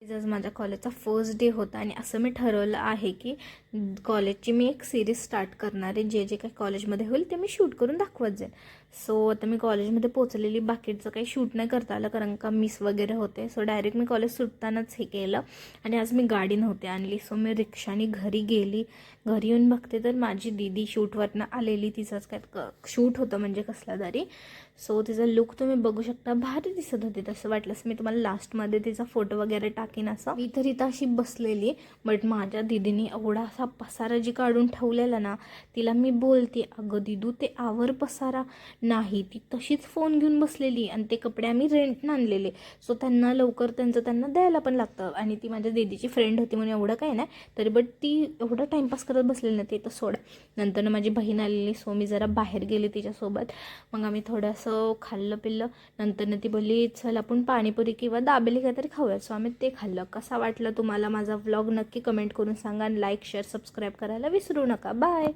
आज माझ्या कॉलेजचा फर्स्ट डे होता आणि असं मी ठरवलं आहे की कॉलेजची मी एक सिरीज स्टार्ट करणार आहे. जे जे काही कॉलेजमध्ये होईल ते मी शूट करून दाखवत जाईल. सो आता मी कॉलेजमध्ये पोचलेली, बाकीचं काही शूट नाही करता आलं कारण का मिस वगैरे होते. सो डायरेक्ट मी कॉलेज सुटतानाच हे केलं आणि आज मी गाडी नव्हती आणली. सो मी रिक्षाने घरी गेली. घरी येऊन बघते तर माझी दीदी शूटवरनं आलेली. तिचाच काय शूट होतं म्हणजे कसला तरी. सो तिचा लुक तुम्ही बघू शकता, भारी दिसत होती. तसं वाटलंच मी तुम्हाला लास्टमध्ये तिचा फोटो वगैरे टाकीन. असं मी तर इथं अशी बसलेली, बट माझ्या दीदीने एवढा असा पसारा जी काढून ठेवलेला ना, तिला मी बोलते, अगं दिदू ते आवर पसारा नाही. ती तशीच फोन घेऊन बसलेली आणि ते कपडे आम्ही रेंटनं आणलेले. सो त्यांना लवकर त्यांना द्यायला पण लागतं. आणि ती माझ्या दीदीची फ्रेंड होती म्हणून एवढं काय नाही, तरी बट ती एवढं टाईमपास करत बसलेली ना, ते तर सोडा. नंतर माझी बहीण आलेली, सो मी जरा बाहेर गेले तिच्यासोबत. मग आम्ही थोडंसं खाल्लं पिल्लं. नंतर ती बोलली चल आपण पाणीपुरी किंवा दाबेली काहीतरी खाऊया. सो आम्ही ते खाल्लं. कसा वाटलं तुम्हाला माझा व्लॉग नक्की कमेंट करून सांगा आणि लाईक शेअर सबस्क्राईब करायला विसरू नका. बाय.